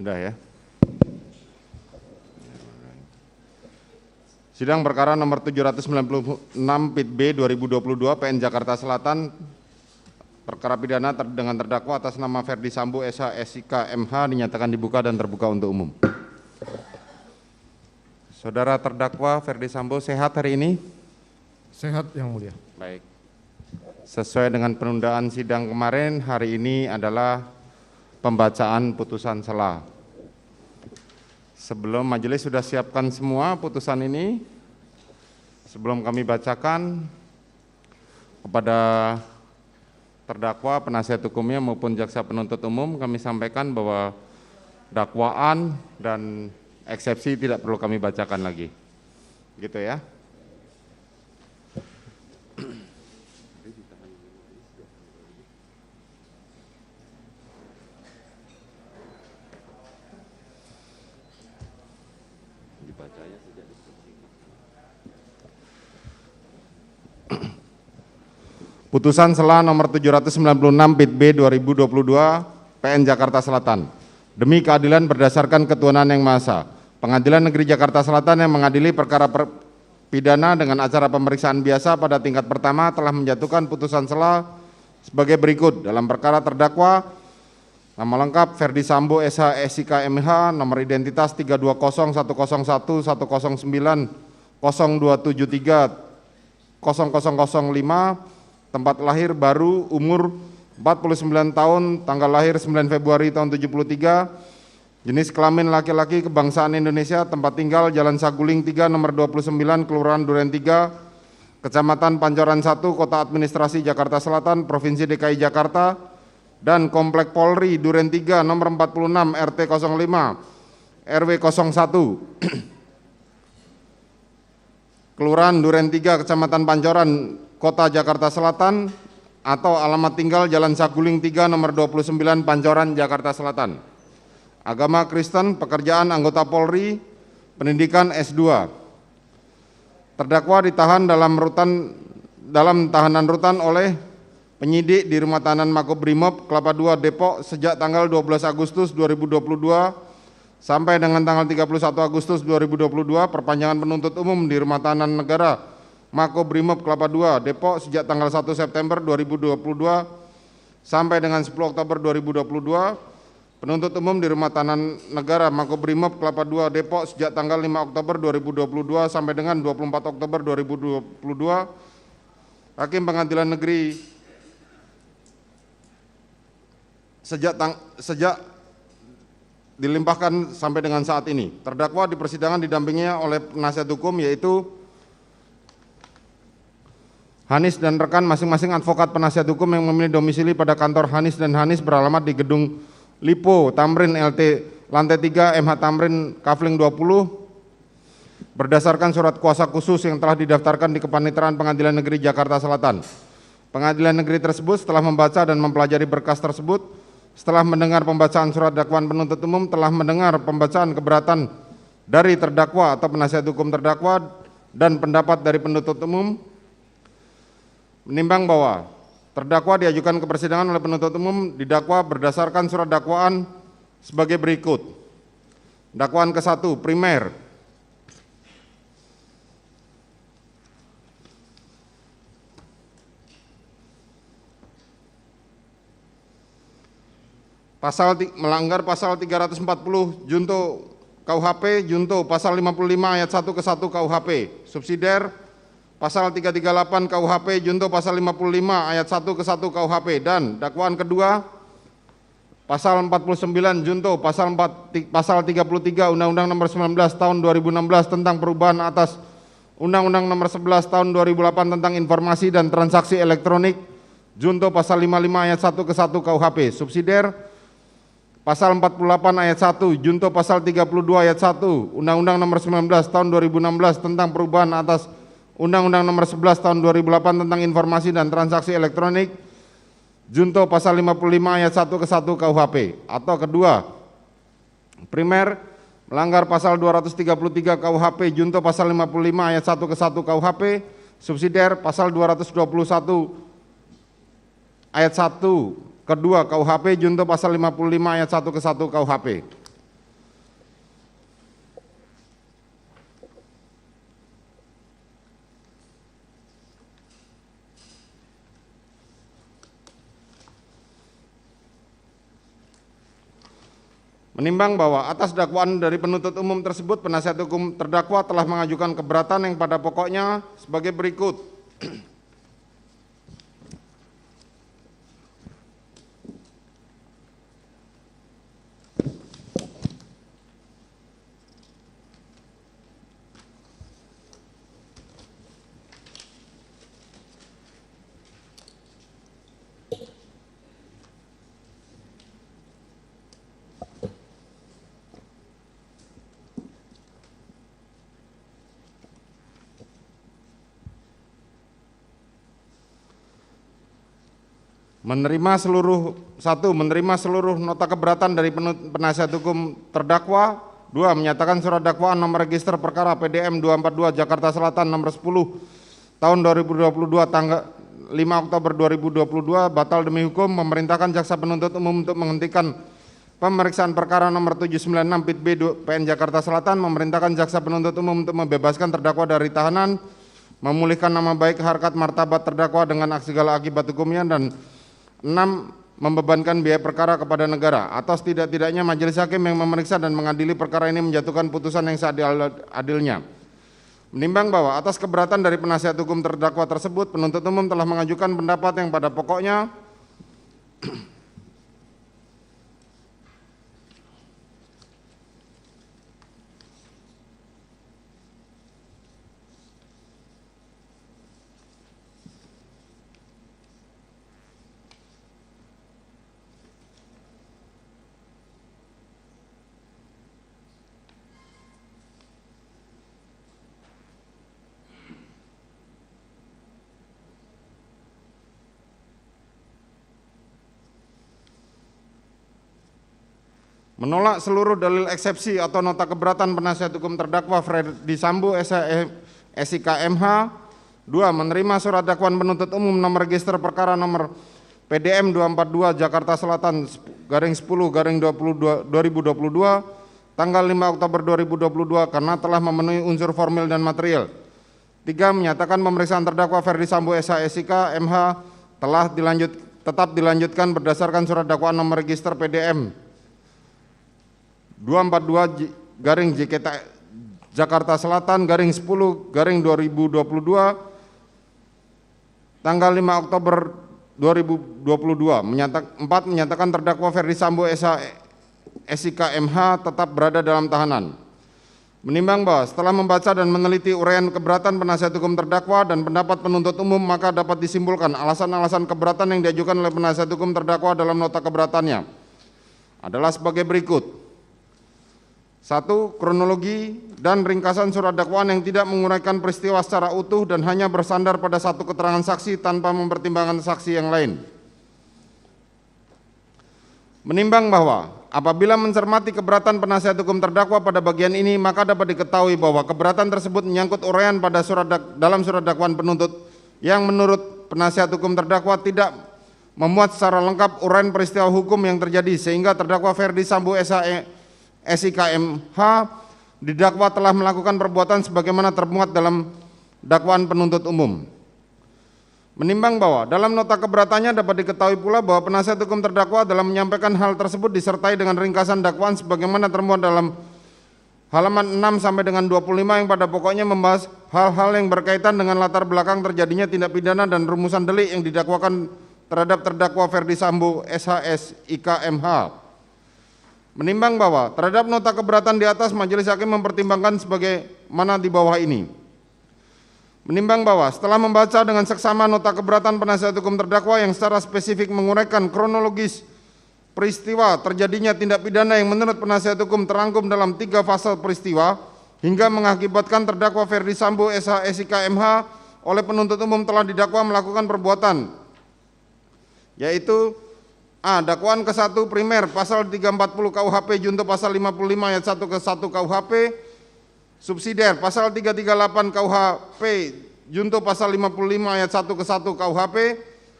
Sudah ya. Sidang perkara nomor 796 PIT B 2022 PN Jakarta Selatan, perkara pidana dengan terdakwa atas nama Ferdi Sambo SH SIK MH dinyatakan dibuka dan terbuka untuk umum. Saudara terdakwa Ferdi Sambo sehat hari ini? Sehat yang mulia. Baik. Sesuai dengan penundaan sidang kemarin, hari ini adalah pembacaan putusan sela. Sebelum majelis sudah siapkan semua putusan ini, sebelum kami bacakan kepada terdakwa, penasihat hukumnya maupun jaksa penuntut umum, kami sampaikan bahwa dakwaan dan eksepsi tidak perlu kami bacakan lagi. Gitu ya. Putusan sela nomor 796 PIT B 2022 PN Jakarta Selatan. Demi keadilan berdasarkan ketuhanan yang Maha Esa, Pengadilan Negeri Jakarta Selatan yang mengadili perkara pidana dengan acara pemeriksaan biasa pada tingkat pertama telah menjatuhkan putusan sela sebagai berikut. Dalam perkara terdakwa, nama lengkap Ferdi Sambo SH SIK MH, nomor identitas 320 101 109 0273 0005, tempat lahir baru, umur 49 tahun, tanggal lahir 9 Februari tahun 73, jenis kelamin laki-laki, kebangsaan Indonesia, tempat tinggal Jalan Saguling 3 nomor 29, Kelurahan Duren 3, Kecamatan Pancoran 1, Kota Administrasi Jakarta Selatan, Provinsi DKI Jakarta, dan Komplek Polri Duren 3 nomor 46 RT 05 RW 01 Kelurahan Duren 3, Kecamatan Pancoran, Kota Jakarta Selatan, atau alamat tinggal Jalan Saguling 3 nomor 29 Pancoran, Jakarta Selatan. Agama Kristen, pekerjaan anggota Polri, pendidikan S2. Terdakwa ditahan dalam tahanan rutan oleh penyidik di Rumah Tahanan Makobrimob Kelapa II Depok sejak tanggal 12 Agustus 2022 sampai dengan tanggal 31 Agustus 2022, perpanjangan penuntut umum di Rumah Tahanan Negara Makobrimob Kelapa II Depok sejak tanggal 1 September 2022 sampai dengan 10 Oktober 2022, penuntut umum di Rumah Tahanan Negara Makobrimob Kelapa II Depok sejak tanggal 5 Oktober 2022 sampai dengan 24 Oktober 2022, Hakim Pengadilan Negeri sejak dilimpahkan sampai dengan saat ini. Terdakwa di persidangan didampinginya oleh penasihat hukum yaitu Hanis dan rekan masing-masing advokat penasihat hukum yang memilih domisili pada kantor Hanis dan Hanis beralamat di Gedung Lipo Tamrin LT Lantai 3 MH Tamrin Kafling 20 berdasarkan surat kuasa khusus yang telah didaftarkan di Kepanitraan Pengadilan Negeri Jakarta Selatan. Pengadilan Negeri tersebut setelah membaca dan mempelajari berkas tersebut, setelah mendengar pembacaan surat dakwaan penuntut umum, telah mendengar pembacaan keberatan dari terdakwa atau penasihat hukum terdakwa dan pendapat dari penuntut umum, menimbang bahwa terdakwa diajukan ke persidangan oleh penuntut umum didakwa berdasarkan surat dakwaan sebagai berikut. Dakwaan ke-1, primer. Melanggar pasal 340 junto KUHP, junto pasal 55 ayat 1 ke 1 KUHP, subsidiar pasal 338 KUHP, junto pasal 55 ayat 1 ke 1 KUHP, dan dakwaan kedua pasal 49 junto pasal 33 Undang-Undang Nomor 19 Tahun 2016 tentang perubahan atas Undang-Undang Nomor 11 Tahun 2008 tentang informasi dan transaksi elektronik, junto pasal 55 ayat 1 ke 1 KUHP, subsidiar pasal 48 ayat 1 junto pasal 32 ayat 1 Undang-Undang Nomor 19 Tahun 2016 tentang perubahan atas Undang-Undang Nomor 11 Tahun 2008 tentang informasi dan transaksi elektronik, junto pasal 55 ayat 1 ke 1 KUHP. Atau kedua, primer, melanggar pasal 233 KUHP, junto pasal 55 ayat 1 ke 1 KUHP, subsidiar pasal 221 ayat 1 kedua KUHP, junto pasal 55 ayat 1 ke 1 KUHP. Menimbang bahwa atas dakwaan dari penuntut umum tersebut, penasihat hukum terdakwa telah mengajukan keberatan yang pada pokoknya sebagai berikut. Menerima seluruh nota keberatan dari penasihat hukum terdakwa. 2. Menyatakan surat dakwaan nomor register perkara PDM 242 Jakarta Selatan nomor 10 tahun 2022 tanggal 5 Oktober 2022 batal demi hukum, memerintahkan jaksa penuntut umum untuk menghentikan pemeriksaan perkara nomor 796 Pit B PN Jakarta Selatan, memerintahkan jaksa penuntut umum untuk membebaskan terdakwa dari tahanan, memulihkan nama baik harkat martabat terdakwa dengan segala akibat hukumnya, dan 6. Membebankan biaya perkara kepada negara. Atas tidak-tidaknya majelis hakim yang memeriksa dan mengadili perkara ini menjatuhkan putusan yang seadil-adilnya. Menimbang bahwa atas keberatan dari penasihat hukum terdakwa tersebut, penuntut umum telah mengajukan pendapat yang pada pokoknya menolak seluruh dalil eksepsi atau nota keberatan penasihat hukum terdakwa Ferdi Sambo SIK MH. 2. Menerima surat dakwaan penuntut umum nomor register perkara nomor PDM 242 Jakarta Selatan garing 10 garing 2022 tanggal 5 Oktober 2022 karena telah memenuhi unsur formil dan material. 3. Menyatakan pemeriksaan terdakwa Ferdi Sambo SIK MH telah tetap dilanjutkan berdasarkan surat dakwaan nomor register PDM 242 garing JKT Jakarta Selatan garing 10 garing 2022 tanggal 5 Oktober 2022. 4. Menyatakan terdakwa Ferdi Sambo SIK MH tetap berada dalam tahanan. Menimbang bahwa setelah membaca dan meneliti uraian keberatan penasihat hukum terdakwa dan pendapat penuntut umum, maka dapat disimpulkan alasan-alasan keberatan yang diajukan oleh penasihat hukum terdakwa dalam nota keberatannya adalah sebagai berikut. 1. Kronologi dan ringkasan surat dakwaan yang tidak menguraikan peristiwa secara utuh dan hanya bersandar pada satu keterangan saksi tanpa mempertimbangkan saksi yang lain. Menimbang bahwa apabila mencermati keberatan penasihat hukum terdakwa pada bagian ini, maka dapat diketahui bahwa keberatan tersebut menyangkut uraian pada dalam surat dakwaan penuntut yang menurut penasihat hukum terdakwa tidak memuat secara lengkap uraian peristiwa hukum yang terjadi, sehingga terdakwa Ferdi Sambo SIK MH didakwa telah melakukan perbuatan sebagaimana termuat dalam dakwaan penuntut umum. Menimbang bahwa dalam nota keberatannya dapat diketahui pula bahwa penasihat hukum terdakwa dalam menyampaikan hal tersebut disertai dengan ringkasan dakwaan sebagaimana termuat dalam halaman 6 sampai dengan 25 yang pada pokoknya membahas hal-hal yang berkaitan dengan latar belakang terjadinya tindak pidana dan rumusan delik yang didakwakan terhadap terdakwa Ferdi Sambo SIK MH. Menimbang bahwa terhadap nota keberatan di atas, majelis hakim mempertimbangkan sebagaimana di bawah ini. Menimbang bahwa setelah membaca dengan seksama nota keberatan penasihat hukum terdakwa yang secara spesifik menguraikan kronologis peristiwa terjadinya tindak pidana yang menurut penasihat hukum terangkum dalam 3 fase peristiwa hingga mengakibatkan terdakwa Ferdi Sambo SIK MH oleh penuntut umum telah didakwa melakukan perbuatan, yaitu A. Dakwaan ke-1 primer pasal 340 KUHP junto pasal 55 ayat 1 ke 1 KUHP, subsidiar pasal 338 KUHP junto pasal 55 ayat 1 ke 1 KUHP,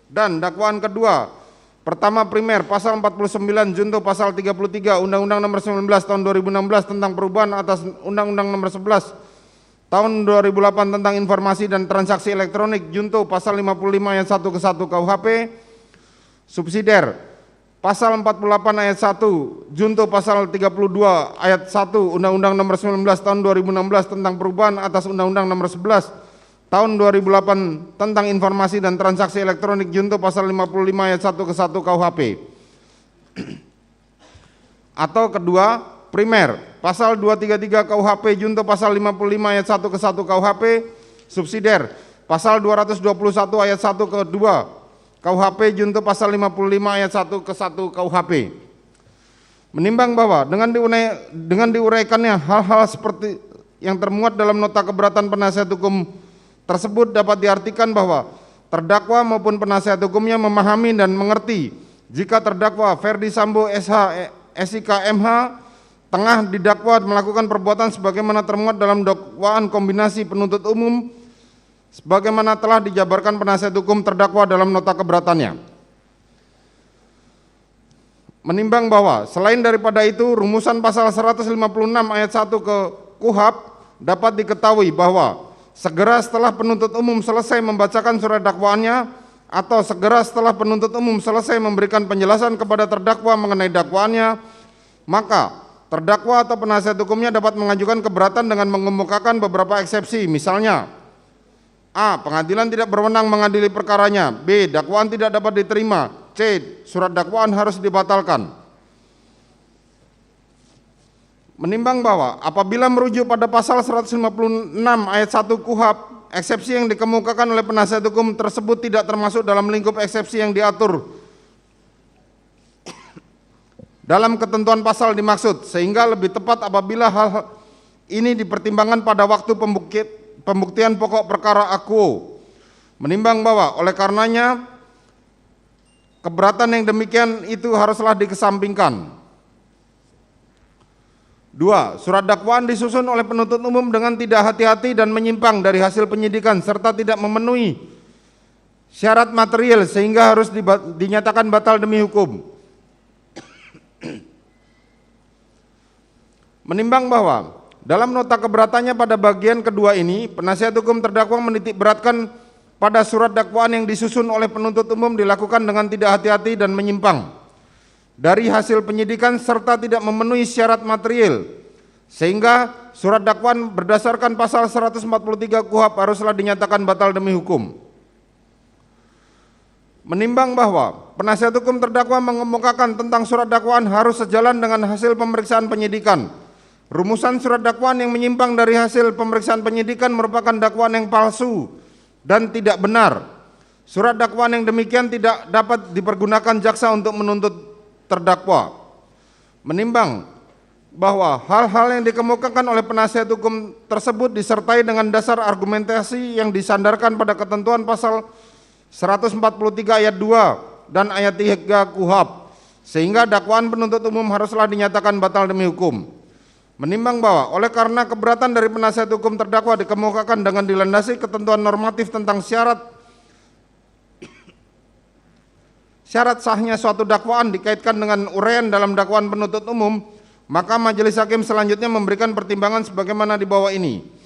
dan dakwaan kedua pertama primer pasal 49 junto pasal 33 Undang-Undang Nomor 19 Tahun 2016 tentang perubahan atas Undang-Undang Nomor 11 Tahun 2008 tentang informasi dan transaksi elektronik junto pasal 55 ayat 1 ke 1 KUHP, subsidiar Pasal 48 ayat 1 junto pasal 32 ayat 1 Undang-Undang Nomor 19 Tahun 2016 tentang perubahan atas Undang-Undang Nomor 11 Tahun 2008 tentang informasi dan transaksi elektronik junto pasal 55 ayat 1 ke 1 KUHP. Atau kedua, primer, pasal 233 KUHP junto pasal 55 ayat 1 ke 1 KUHP, subsidiar, pasal 221 ayat 1 ke 2 KUHP junto pasal 55 ayat 1 ke 1 KUHP. Menimbang bahwa dengan diuraikannya hal-hal seperti yang termuat dalam nota keberatan penasihat hukum tersebut dapat diartikan bahwa terdakwa maupun penasihat hukumnya memahami dan mengerti jika terdakwa Ferdi Sambo SH SIK MH tengah didakwa melakukan perbuatan sebagaimana termuat dalam dakwaan kombinasi penuntut umum sebagaimana telah dijabarkan penasihat hukum terdakwa dalam nota keberatannya. Menimbang bahwa selain daripada itu rumusan pasal 156 ayat 1 ke KUHP dapat diketahui bahwa segera setelah penuntut umum selesai membacakan surat dakwaannya atau segera setelah penuntut umum selesai memberikan penjelasan kepada terdakwa mengenai dakwaannya, maka terdakwa atau penasihat hukumnya dapat mengajukan keberatan dengan mengemukakan beberapa eksepsi, misalnya A. Pengadilan tidak berwenang mengadili perkaranya. B. Dakwaan tidak dapat diterima. C. Surat dakwaan harus dibatalkan. Menimbang bahwa apabila merujuk pada pasal 156 ayat 1 KUHP, eksepsi yang dikemukakan oleh penasihat hukum tersebut tidak termasuk dalam lingkup eksepsi yang diatur dalam ketentuan pasal dimaksud, sehingga lebih tepat apabila hal ini dipertimbangkan pada waktu pembuktian pokok perkara akuo. Menimbang bahwa oleh karenanya keberatan yang demikian itu haruslah dikesampingkan. 2. Surat dakwaan disusun oleh penuntut umum dengan tidak hati-hati dan menyimpang dari hasil penyidikan serta tidak memenuhi syarat material sehingga harus dinyatakan batal demi hukum. Menimbang bahwa dalam nota keberatannya pada bagian kedua ini, penasihat hukum terdakwa menitik beratkan pada surat dakwaan yang disusun oleh penuntut umum dilakukan dengan tidak hati-hati dan menyimpang dari hasil penyidikan serta tidak memenuhi syarat material, sehingga surat dakwaan berdasarkan pasal 143 KUHP haruslah dinyatakan batal demi hukum. Menimbang bahwa penasihat hukum terdakwa mengemukakan tentang surat dakwaan harus sejalan dengan hasil pemeriksaan penyidikan, rumusan surat dakwaan yang menyimpang dari hasil pemeriksaan penyidikan merupakan dakwaan yang palsu dan tidak benar. Surat dakwaan yang demikian tidak dapat dipergunakan jaksa untuk menuntut terdakwa. Menimbang bahwa hal-hal yang dikemukakan oleh penasihat hukum tersebut disertai dengan dasar argumentasi yang disandarkan pada ketentuan pasal 143 ayat 2 dan ayat 3 KUHP, sehingga dakwaan penuntut umum haruslah dinyatakan batal demi hukum. Menimbang bahwa oleh karena keberatan dari penasihat hukum terdakwa dikemukakan dengan dilandasi ketentuan normatif tentang syarat sahnya suatu dakwaan dikaitkan dengan uraian dalam dakwaan penuntut umum, maka majelis hakim selanjutnya memberikan pertimbangan sebagaimana di bawah ini.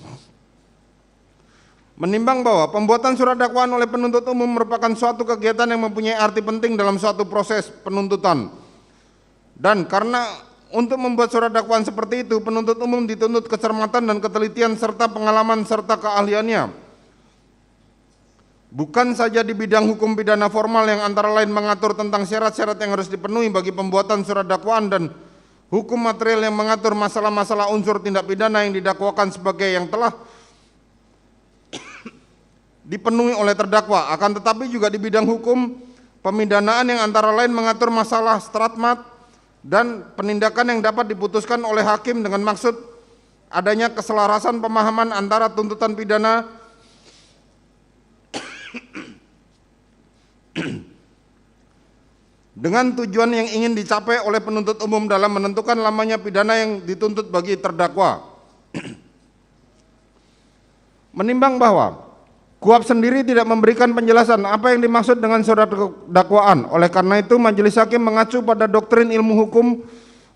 Menimbang bahwa pembuatan surat dakwaan oleh penuntut umum merupakan suatu kegiatan yang mempunyai arti penting dalam suatu proses penuntutan, dan karena untuk membuat surat dakwaan seperti itu penuntut umum dituntut kecermatan dan ketelitian serta pengalaman serta keahliannya, bukan saja di bidang hukum pidana formal yang antara lain mengatur tentang syarat-syarat yang harus dipenuhi bagi pembuatan surat dakwaan dan hukum material yang mengatur masalah-masalah unsur tindak pidana yang didakwakan sebagai yang telah dipenuhi oleh terdakwa, akan tetapi juga di bidang hukum pemidanaan yang antara lain mengatur masalah stratmat dan penindakan yang dapat diputuskan oleh hakim dengan maksud adanya keselarasan pemahaman antara tuntutan pidana dengan tujuan yang ingin dicapai oleh penuntut umum dalam menentukan lamanya pidana yang dituntut bagi terdakwa. Menimbang bahwa KUHP sendiri tidak memberikan penjelasan apa yang dimaksud dengan surat dakwaan, oleh karena itu majelis hakim mengacu pada doktrin ilmu hukum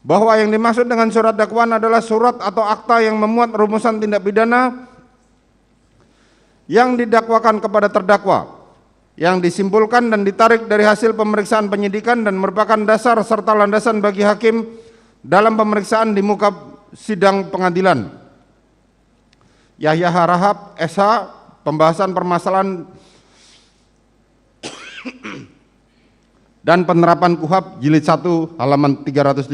bahwa yang dimaksud dengan surat dakwaan adalah surat atau akta yang memuat rumusan tindak pidana yang didakwakan kepada terdakwa, yang disimpulkan dan ditarik dari hasil pemeriksaan penyidikan dan merupakan dasar serta landasan bagi hakim dalam pemeriksaan di muka sidang pengadilan. Yahya Harahap, SH, pembahasan permasalahan dan penerapan KUHAP jilid 1 halaman 375.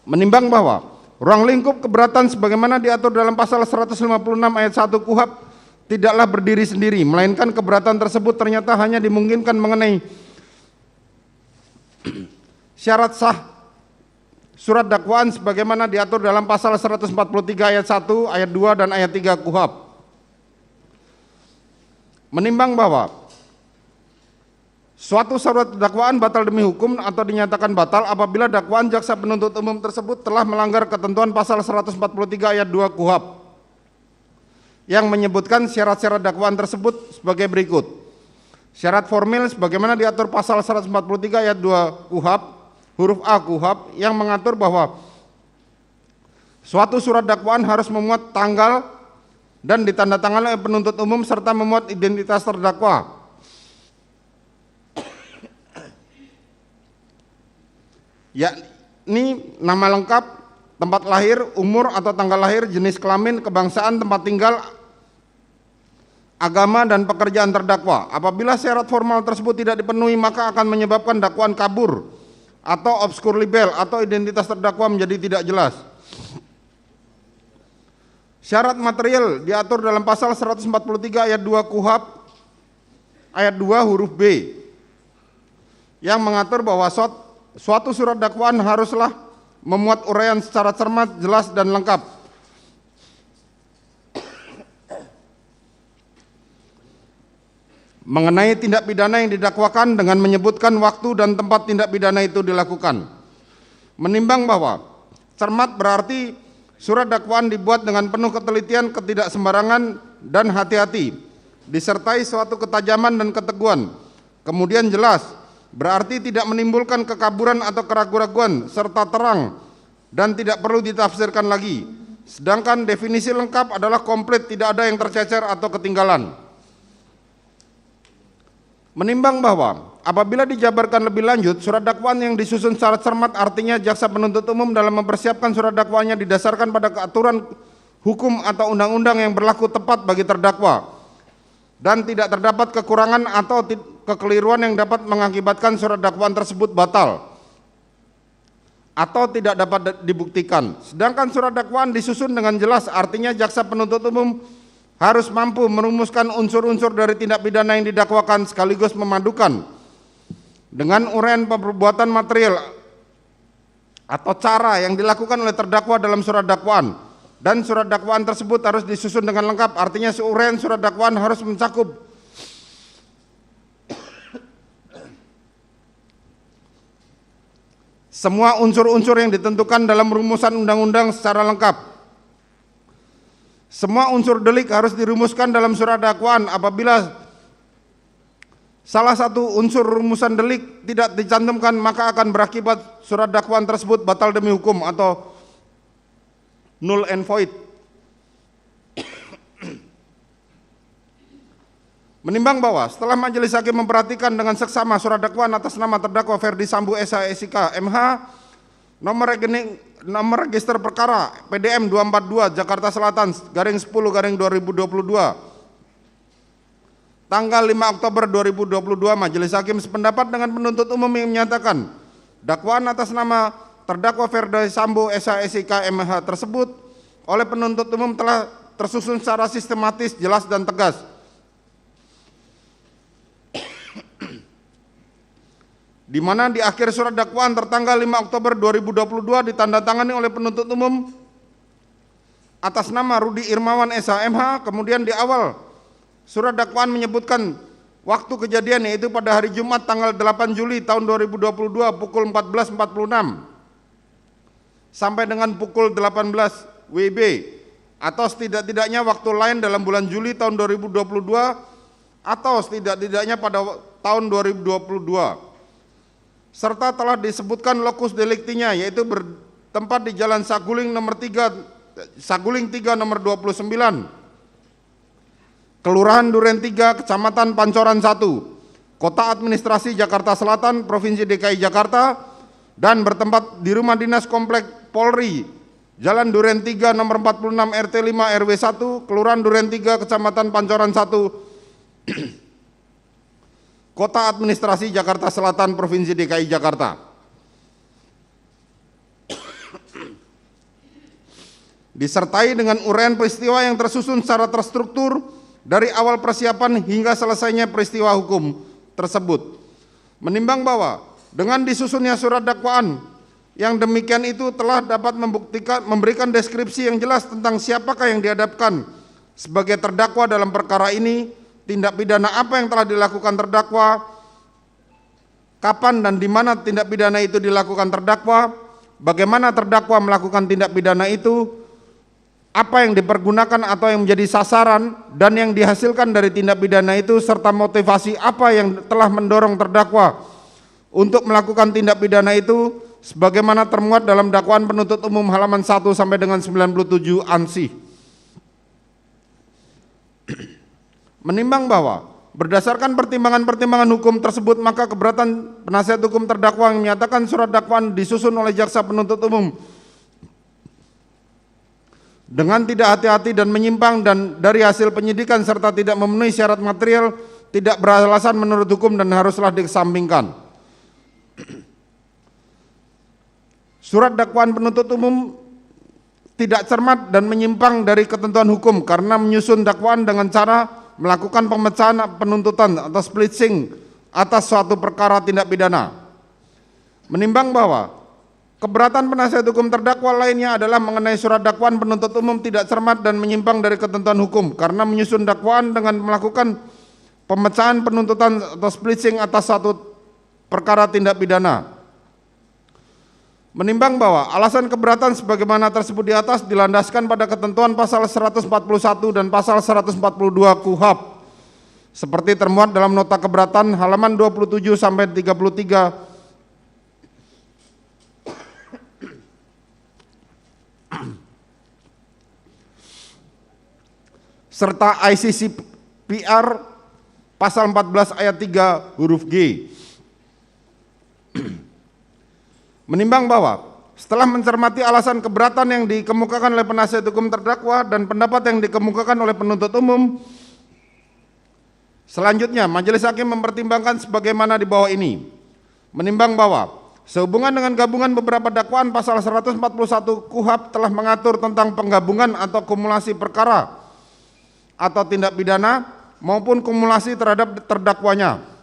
Menimbang bahwa ruang lingkup keberatan sebagaimana diatur dalam pasal 156 ayat 1 KUHAP tidaklah berdiri sendiri, melainkan keberatan tersebut ternyata hanya dimungkinkan mengenai syarat sah surat dakwaan sebagaimana diatur dalam pasal 143 ayat 1, ayat 2 dan ayat 3 KUHAP. Menimbang bahwa suatu surat dakwaan batal demi hukum atau dinyatakan batal apabila dakwaan jaksa penuntut umum tersebut telah melanggar ketentuan pasal 143 ayat 2 KUHAP yang menyebutkan syarat-syarat dakwaan tersebut sebagai berikut. Syarat formil sebagaimana diatur pasal 143 ayat 2 KUHAP, huruf A KUHAP yang mengatur bahwa suatu surat dakwaan harus memuat tanggal dan ditandatangani oleh penuntut umum serta memuat identitas terdakwa. Yakni nama lengkap, tempat lahir, umur atau tanggal lahir, jenis kelamin, kebangsaan, tempat tinggal, agama, dan pekerjaan terdakwa. Apabila syarat formal tersebut tidak dipenuhi, maka akan menyebabkan dakwaan kabur atau obskur libel atau identitas terdakwa menjadi tidak jelas. Syarat material diatur dalam pasal 143 ayat 2 KUHAP ayat 2 huruf B yang mengatur bahwa suatu surat dakwaan haruslah memuat uraian secara cermat, jelas, dan lengkap. Mengenai tindak pidana yang didakwakan dengan menyebutkan waktu dan tempat tindak pidana itu dilakukan. Menimbang bahwa cermat berarti surat dakwaan dibuat dengan penuh ketelitian, ketidaksembarangan, dan hati-hati, disertai suatu ketajaman dan keteguhan. Kemudian jelas berarti tidak menimbulkan kekaburan atau keraguan-raguan serta terang dan tidak perlu ditafsirkan lagi. Sedangkan definisi lengkap adalah komplit, tidak ada yang tercecer atau ketinggalan. Menimbang bahwa apabila dijabarkan lebih lanjut, surat dakwaan yang disusun secara cermat artinya jaksa penuntut umum dalam mempersiapkan surat dakwaannya didasarkan pada keaturan hukum atau undang-undang yang berlaku tepat bagi terdakwa dan tidak terdapat kekurangan atau kekeliruan yang dapat mengakibatkan surat dakwaan tersebut batal atau tidak dapat dibuktikan. Sedangkan surat dakwaan disusun dengan jelas artinya jaksa penuntut umum harus mampu merumuskan unsur-unsur dari tindak pidana yang didakwakan sekaligus memadukan dengan uraian perbuatan material atau cara yang dilakukan oleh terdakwa dalam surat dakwaan, dan surat dakwaan tersebut harus disusun dengan lengkap, artinya uraian surat dakwaan harus mencakup semua unsur-unsur yang ditentukan dalam rumusan undang-undang secara lengkap. Semua unsur delik harus dirumuskan dalam surat dakwaan. Apabila salah satu unsur rumusan delik tidak dicantumkan, maka akan berakibat surat dakwaan tersebut batal demi hukum atau null and void. Menimbang bahwa setelah majelis hakim memperhatikan dengan seksama surat dakwaan atas nama terdakwa Ferdi Sambo SH SIK MH, nomor register perkara PDM 242 Jakarta Selatan /10/2022 tanggal 5 Oktober 2022, majelis hakim sependapat dengan penuntut umum yang menyatakan dakwaan atas nama terdakwa Ferdi Sambo SH SIK MH tersebut oleh penuntut umum telah tersusun secara sistematis, jelas, dan tegas. Di mana di akhir surat dakwaan tertanggal 5 Oktober 2022 ditandatangani oleh penuntut umum atas nama Rudi Irmawan SH MH. Kemudian di awal surat dakwaan menyebutkan waktu kejadian, yaitu pada hari Jumat tanggal 8 Juli tahun 2022 pukul 14.46 sampai dengan pukul 18 WIB, atau setidak-tidaknya waktu lain dalam bulan Juli tahun 2022 atau setidak-tidaknya pada tahun 2022. Serta telah disebutkan lokus deliktinya, yaitu bertempat di Jalan Saguling nomor 3 Saguling 3 nomor 29, Kelurahan Duren 3, Kecamatan Pancoran 1, Kota Administrasi Jakarta Selatan, Provinsi DKI Jakarta, dan bertempat di Rumah Dinas Komplek Polri, Jalan Duren 3 nomor 46 RT 5 RW 1, Kelurahan Duren 3, Kecamatan Pancoran 1, Kota Administrasi Jakarta Selatan, Provinsi DKI Jakarta. Disertai dengan uraian peristiwa yang tersusun secara terstruktur dari awal persiapan hingga selesainya peristiwa hukum tersebut. Menimbang bahwa dengan disusunnya surat dakwaan yang demikian itu telah dapat memberikan deskripsi yang jelas tentang siapakah yang dihadapkan sebagai terdakwa dalam perkara ini, tindak pidana apa yang telah dilakukan terdakwa, kapan dan di mana tindak pidana itu dilakukan terdakwa, bagaimana terdakwa melakukan tindak pidana itu, apa yang dipergunakan atau yang menjadi sasaran dan yang dihasilkan dari tindak pidana itu, serta motivasi apa yang telah mendorong terdakwa untuk melakukan tindak pidana itu sebagaimana termuat dalam dakwaan penuntut umum halaman 1 sampai dengan 97 ansih. Menimbang bahwa berdasarkan pertimbangan-pertimbangan hukum tersebut, maka keberatan penasihat hukum terdakwa yang menyatakan surat dakwaan disusun oleh jaksa penuntut umum dengan tidak hati-hati dan menyimpang dan dari hasil penyidikan serta tidak memenuhi syarat material tidak beralasan menurut hukum dan haruslah dikesampingkan. Surat dakwaan penuntut umum tidak cermat dan menyimpang dari ketentuan hukum karena menyusun dakwaan dengan cara melakukan pemecahan penuntutan atau splitting atas suatu perkara tindak pidana. Menimbang bahwa keberatan penasihat hukum terdakwa lainnya adalah mengenai surat dakwaan penuntut umum tidak cermat dan menyimpang dari ketentuan hukum karena menyusun dakwaan dengan melakukan pemecahan penuntutan atau splitting atas satu perkara tindak pidana. Menimbang bahwa alasan keberatan sebagaimana tersebut di atas dilandaskan pada ketentuan pasal 141 dan pasal 142 KUHP seperti termuat dalam nota keberatan halaman 27 sampai 33 serta ICCPR pasal 14 ayat 3 huruf G. Menimbang bahwa setelah mencermati alasan keberatan yang dikemukakan oleh penasihat hukum terdakwa dan pendapat yang dikemukakan oleh penuntut umum, selanjutnya majelis hakim mempertimbangkan sebagaimana di bawah ini. Menimbang bahwa sehubungan dengan gabungan beberapa dakwaan pasal 141 KUHP telah mengatur tentang penggabungan atau kumulasi perkara atau tindak pidana maupun kumulasi terhadap terdakwanya.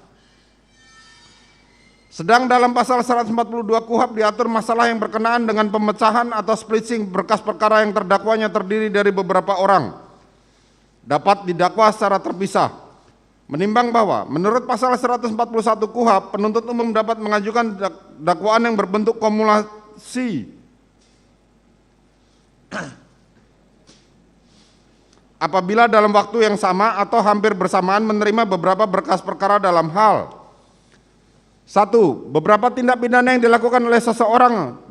Sedang dalam pasal 142 KUHP diatur masalah yang berkenaan dengan pemecahan atau splitting berkas perkara yang terdakwanya terdiri dari beberapa orang, dapat didakwa secara terpisah. Menimbang bahwa menurut pasal 141 KUHP penuntut umum dapat mengajukan dakwaan yang berbentuk kumulasi apabila dalam waktu yang sama atau hampir bersamaan menerima beberapa berkas perkara dalam hal: 1. Beberapa tindak pidana yang dilakukan oleh seseorang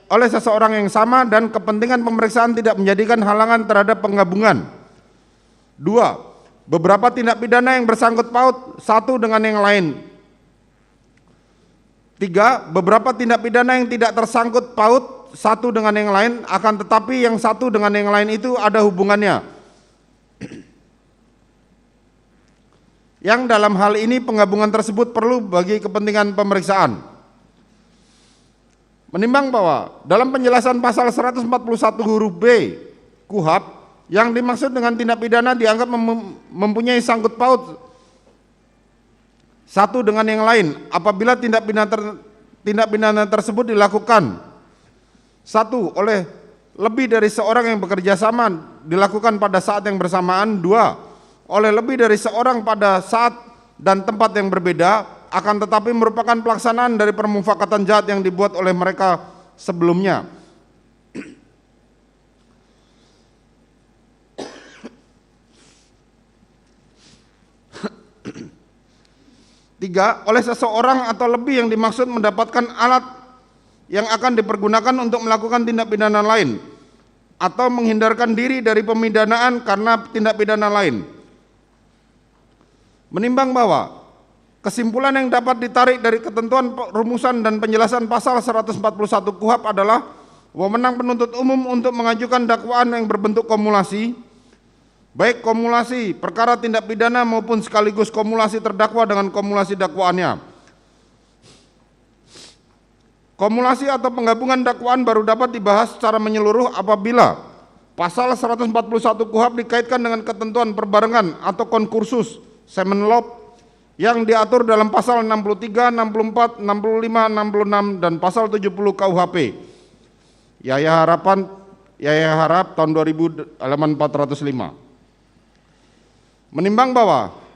oleh seseorang yang sama dan kepentingan pemeriksaan tidak menjadikan halangan terhadap penggabungan. 2. Beberapa tindak pidana yang bersangkut paut satu dengan yang lain. 3. Beberapa tindak pidana yang tidak tersangkut paut satu dengan yang lain, akan tetapi yang satu dengan yang lain itu ada hubungannya, yang dalam hal ini penggabungan tersebut perlu bagi kepentingan pemeriksaan. Menimbang bahwa dalam penjelasan pasal 141 huruf B KUHP, yang dimaksud dengan tindak pidana dianggap mempunyai sangkut paut satu dengan yang lain apabila tindak pidana tersebut dilakukan: 1. Oleh lebih dari seorang yang bekerja sama dilakukan pada saat yang bersamaan. 2. Oleh lebih dari seorang pada saat dan tempat yang berbeda, akan tetapi merupakan pelaksanaan dari permufakatan jahat yang dibuat oleh mereka sebelumnya. 3. Oleh seseorang atau lebih yang dimaksud mendapatkan alat yang akan dipergunakan untuk melakukan tindak pidana lain, atau menghindarkan diri dari pemidanaan karena tindak pidana lain. Menimbang bahwa kesimpulan yang dapat ditarik dari ketentuan rumusan dan penjelasan pasal 141 KUHP adalah wewenang penuntut umum untuk mengajukan dakwaan yang berbentuk kumulasi, baik kumulasi perkara tindak pidana maupun sekaligus kumulasi terdakwa dengan kumulasi dakwaannya. Kumulasi atau penggabungan dakwaan baru dapat dibahas secara menyeluruh apabila pasal 141 KUHP dikaitkan dengan ketentuan perbarengan atau konkursus semen law yang diatur dalam pasal 63, 64, 65, 66 dan pasal 70 KUHP. Yaya Harap tahun 2000 halaman 405. Menimbang bahwa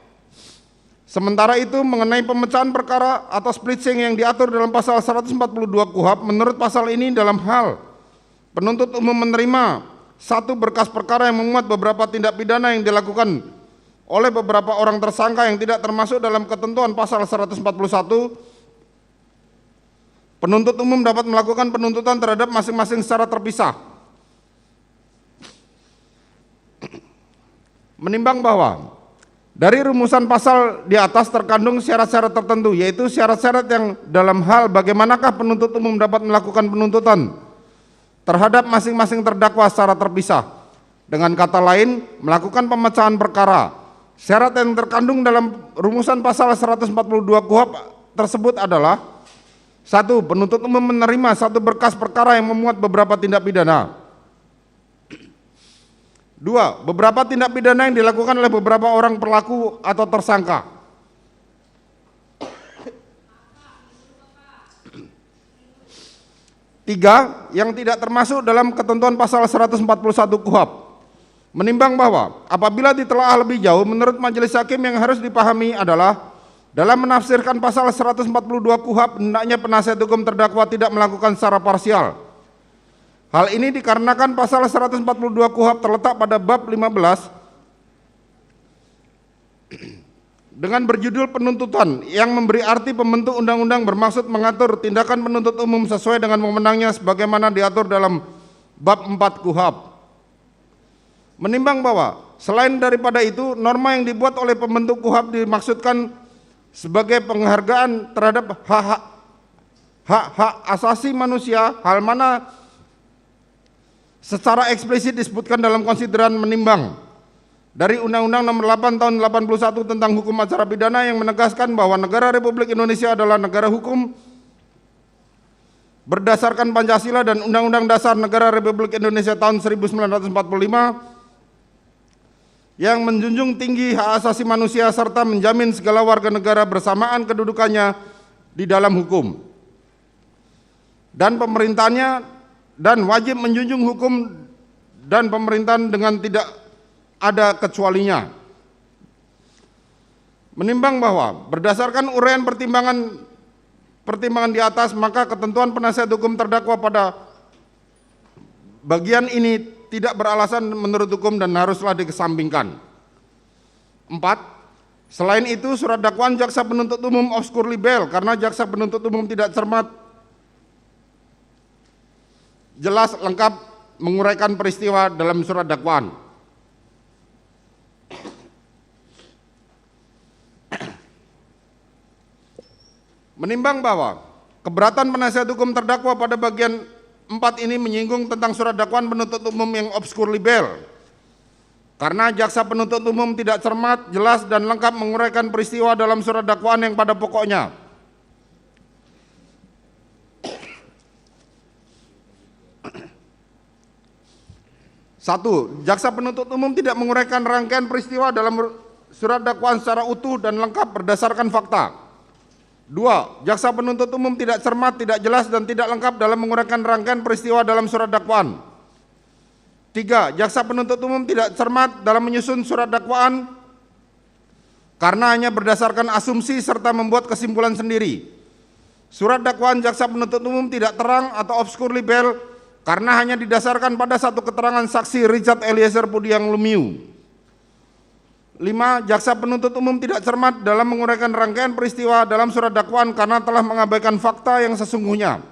sementara itu mengenai pemecahan perkara atau splitsing yang diatur dalam pasal 142 KUHP, menurut pasal ini dalam hal penuntut umum menerima satu berkas perkara yang memuat beberapa tindak pidana yang dilakukan oleh beberapa orang tersangka yang tidak termasuk dalam ketentuan pasal 141, penuntut umum dapat melakukan penuntutan terhadap masing-masing secara terpisah. Menimbang bahwa dari rumusan pasal di atas terkandung syarat-syarat tertentu, yaitu syarat-syarat yang dalam hal bagaimanakah penuntut umum dapat melakukan penuntutan terhadap masing-masing terdakwa secara terpisah. Dengan kata lain, melakukan pemecahan perkara. Syarat yang terkandung dalam rumusan pasal 142 KUHP tersebut adalah: 1. Penuntut umum menerima satu berkas perkara yang memuat beberapa tindak pidana. 2. Beberapa tindak pidana yang dilakukan oleh beberapa orang pelaku atau tersangka. 3. Yang tidak termasuk dalam ketentuan pasal 141 KUHP. Menimbang bahwa apabila ditelaah lebih jauh, menurut majelis hakim yang harus dipahami adalah dalam menafsirkan pasal 142 KUHP, hendaknya penasihat hukum terdakwa tidak melakukan secara parsial. Hal ini dikarenakan pasal 142 KUHP terletak pada bab 15 dengan berjudul penuntutan yang memberi arti pembentuk undang-undang bermaksud mengatur tindakan penuntut umum sesuai dengan wewenangnya sebagaimana diatur dalam bab 4 KUHP. Menimbang bahwa selain daripada itu, norma yang dibuat oleh pembentuk KUHP dimaksudkan sebagai penghargaan terhadap hak-hak asasi manusia, hal mana secara eksplisit disebutkan dalam konsideran menimbang dari Undang-Undang Nomor 8 Tahun 81 tentang Hukum Acara Pidana yang menegaskan bahwa negara Republik Indonesia adalah negara hukum berdasarkan Pancasila dan Undang-Undang Dasar Negara Republik Indonesia tahun 1945 yang menjunjung tinggi hak asasi manusia serta menjamin segala warga negara bersamaan kedudukannya di dalam hukum dan pemerintahnya, dan wajib menjunjung hukum dan pemerintahan dengan tidak ada kecualinya. Menimbang bahwa berdasarkan uraian pertimbangan di atas, maka ketentuan penasihat hukum terdakwa pada bagian ini tidak beralasan menurut hukum dan haruslah dikesampingkan. 4. Selain itu, surat dakwaan jaksa penuntut umum obskur libel karena jaksa penuntut umum tidak cermat, jelas, lengkap menguraikan peristiwa dalam surat dakwaan. Menimbang bahwa keberatan penasihat hukum terdakwa pada bagian 4 ini menyinggung tentang surat dakwaan penuntut umum yang obskur libel karena jaksa penuntut umum tidak cermat, jelas, dan lengkap menguraikan peristiwa dalam surat dakwaan yang pada pokoknya. Satu, jaksa penuntut umum tidak menguraikan rangkaian peristiwa dalam surat dakwaan secara utuh dan lengkap berdasarkan fakta. 2. Jaksa penuntut umum tidak cermat, tidak jelas, dan tidak lengkap dalam menguraikan rangkaian peristiwa dalam surat dakwaan. 3. Jaksa penuntut umum tidak cermat dalam menyusun surat dakwaan karena hanya berdasarkan asumsi serta membuat kesimpulan sendiri. Surat dakwaan jaksa penuntut umum tidak terang atau obskur libel karena hanya didasarkan pada satu keterangan saksi Richard Eliezer Pudiang Lumiu. 5. Jaksa penuntut umum tidak cermat dalam menguraikan rangkaian peristiwa dalam surat dakwaan karena telah mengabaikan fakta yang sesungguhnya.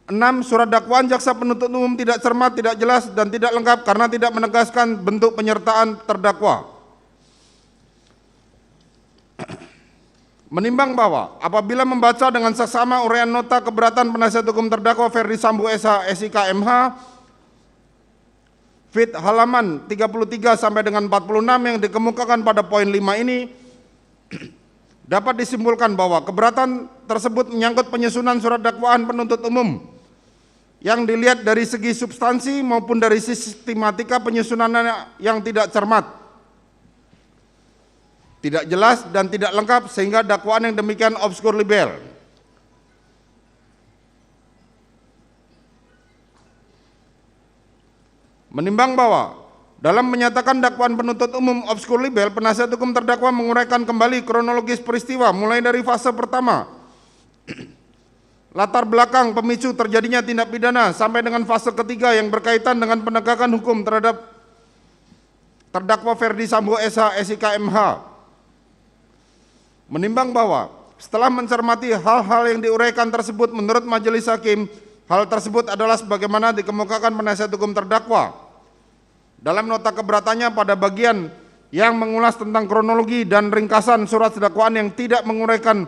6. Surat dakwaan jaksa penuntut umum tidak cermat, tidak jelas, dan tidak lengkap karena tidak menegaskan bentuk penyertaan terdakwa. Menimbang bahwa apabila membaca dengan seksama uraian nota keberatan penasihat hukum terdakwa Ferdi Sambo SH SIK MH fit halaman 33 sampai dengan 46 yang dikemukakan pada poin 5 ini dapat disimpulkan bahwa keberatan tersebut menyangkut penyusunan surat dakwaan penuntut umum yang dilihat dari segi substansi maupun dari sistematika penyusunannya yang tidak cermat, tidak jelas dan tidak lengkap sehingga dakwaan yang demikian obskur libel. Menimbang bahwa dalam menyatakan dakwaan penuntut umum obskur libel, penasihat hukum terdakwa menguraikan kembali kronologis peristiwa mulai dari fase pertama, latar belakang pemicu terjadinya tindak pidana sampai dengan fase ketiga yang berkaitan dengan penegakan hukum terhadap terdakwa Ferdi Sambo SH SIK MH. Menimbang bahwa setelah mencermati hal-hal yang diuraikan tersebut, menurut majelis hakim, hal tersebut adalah sebagaimana dikemukakan penasihat hukum terdakwa dalam nota keberatannya pada bagian yang mengulas tentang kronologi dan ringkasan surat dakwaan yang tidak menguraikan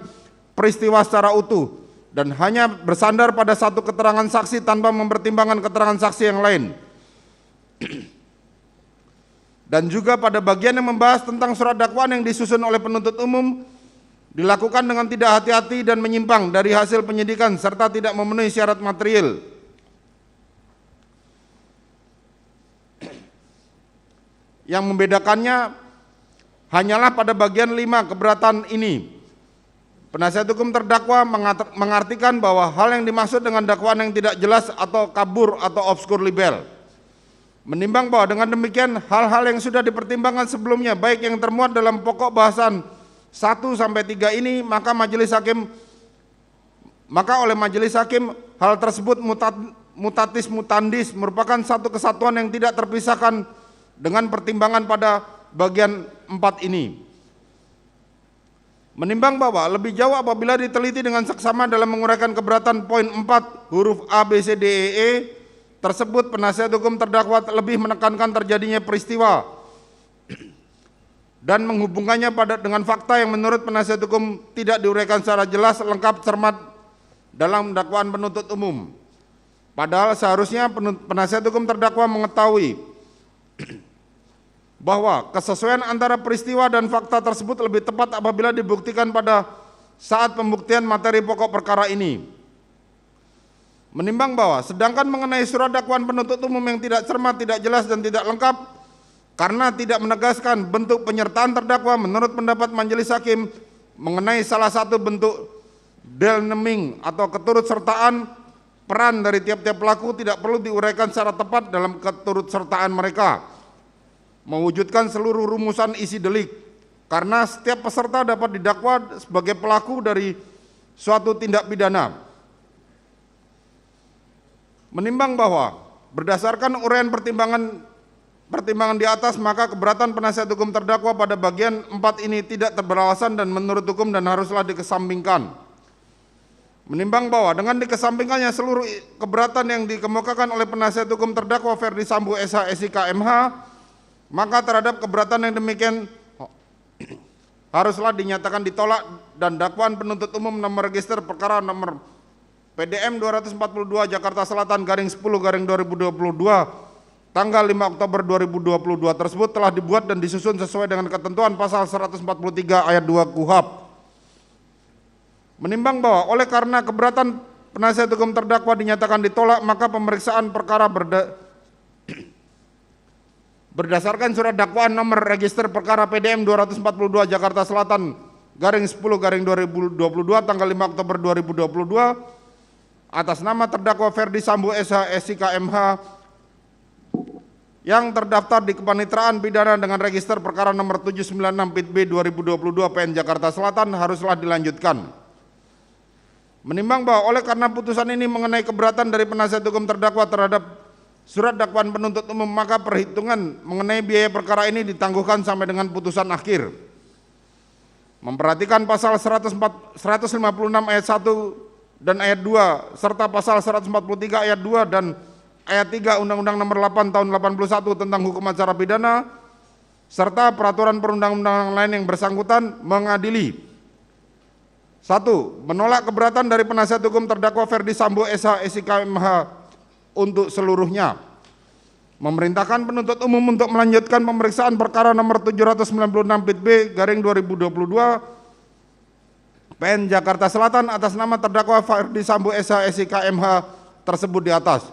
peristiwa secara utuh dan hanya bersandar pada satu keterangan saksi tanpa mempertimbangkan keterangan saksi yang lain. Dan juga pada bagian yang membahas tentang surat dakwaan yang disusun oleh penuntut umum dilakukan dengan tidak hati-hati dan menyimpang dari hasil penyidikan serta tidak memenuhi syarat material. Yang membedakannya hanyalah pada bagian 5 keberatan ini. Penasihat hukum terdakwa mengartikan bahwa hal yang dimaksud dengan dakwaan yang tidak jelas atau kabur atau obskur libel. Menimbang bahwa dengan demikian hal-hal yang sudah dipertimbangkan sebelumnya baik yang termuat dalam pokok bahasan 1 sampai 3 ini, maka oleh majelis hakim hal tersebut mutatis mutandis merupakan satu kesatuan yang tidak terpisahkan dengan pertimbangan pada bagian 4 ini. Menimbang bahwa lebih jauh apabila diteliti dengan seksama dalam menguraikan keberatan poin 4 huruf A, B, C, D, E tersebut, penasihat hukum terdakwa lebih menekankan terjadinya peristiwa dan menghubungkannya dengan fakta yang menurut penasihat hukum tidak diuraikan secara jelas, lengkap, cermat dalam dakwaan penuntut umum. Padahal seharusnya penasihat hukum terdakwa mengetahui bahwa kesesuaian antara peristiwa dan fakta tersebut lebih tepat apabila dibuktikan pada saat pembuktian materi pokok perkara ini. Menimbang bahwa sedangkan mengenai surat dakwaan penuntut umum yang tidak cermat, tidak jelas dan tidak lengkap karena tidak menegaskan bentuk penyertaan terdakwa, menurut pendapat majelis hakim mengenai salah satu bentuk delneming atau keturutsertaan peran dari tiap-tiap pelaku tidak perlu diuraikan secara tepat dalam keturutsertaan mereka mewujudkan seluruh rumusan isi delik, karena setiap peserta dapat didakwa sebagai pelaku dari suatu tindak pidana. Menimbang bahwa berdasarkan uraian pertimbangan di atas, maka keberatan penasihat hukum terdakwa pada bagian 4 ini tidak beralasan dan menurut hukum dan haruslah dikesampingkan. Menimbang bahwa dengan dikesampingkannya seluruh keberatan yang dikemukakan oleh penasihat hukum terdakwa Ferdi Sambo SH SIK MH, maka terhadap keberatan yang demikian haruslah dinyatakan ditolak dan dakwaan penuntut umum nomor register perkara nomor PDM 242 Jakarta Selatan /10/2022 tanggal 5 Oktober 2022 tersebut telah dibuat dan disusun sesuai dengan ketentuan pasal 143 ayat 2 KUHP. Menimbang bahwa oleh karena keberatan penasihat hukum terdakwa dinyatakan ditolak, maka pemeriksaan perkara berdasarkan surat dakwaan nomor register perkara PDM 242 Jakarta Selatan /10/2022 tanggal 5 Oktober 2022 atas nama terdakwa Ferdi Sambo SH SIK MH yang terdaftar di Kepanitraan Pidana dengan register perkara nomor 796 PIT B 2022 PN Jakarta Selatan haruslah dilanjutkan. Menimbang bahwa oleh karena putusan ini mengenai keberatan dari penasihat hukum terdakwa terhadap surat dakwaan penuntut umum, maka perhitungan mengenai biaya perkara ini ditangguhkan sampai dengan putusan akhir. Memperhatikan pasal 156 ayat 1 dan ayat 2 serta pasal 143 ayat 2 dan ayat 3 Undang-Undang Nomor 8 Tahun 81 tentang Hukum Acara Pidana serta peraturan perundang-undangan lain yang bersangkutan mengadili: 1. Menolak keberatan dari penasihat hukum terdakwa Ferdi Sambo SH SIK MH untuk seluruhnya. Memerintahkan penuntut umum untuk melanjutkan pemeriksaan perkara nomor 796 Pit B garing 2022 PN Jakarta Selatan atas nama terdakwa Ferdi Sambo SH SIK MH tersebut di atas.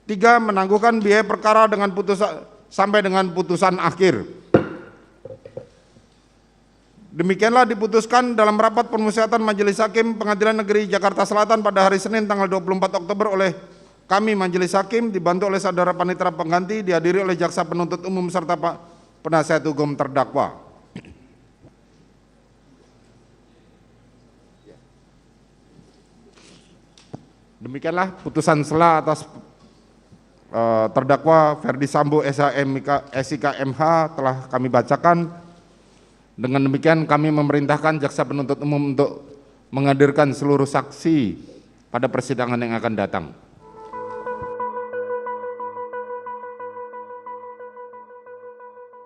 3. Menangguhkan biaya perkara dengan putusan sampai dengan putusan akhir. Demikianlah diputuskan dalam rapat permusyawaratan Majelis Hakim Pengadilan Negeri Jakarta Selatan pada hari Senin tanggal 24 Oktober oleh kami Majelis Hakim dibantu oleh saudara panitera pengganti, dihadiri oleh jaksa penuntut umum serta penasihat hukum terdakwa. Demikianlah putusan sela atas terdakwa Ferdi Sambo SIK MH telah kami bacakan. Dengan demikian kami memerintahkan jaksa penuntut umum untuk menghadirkan seluruh saksi pada persidangan yang akan datang.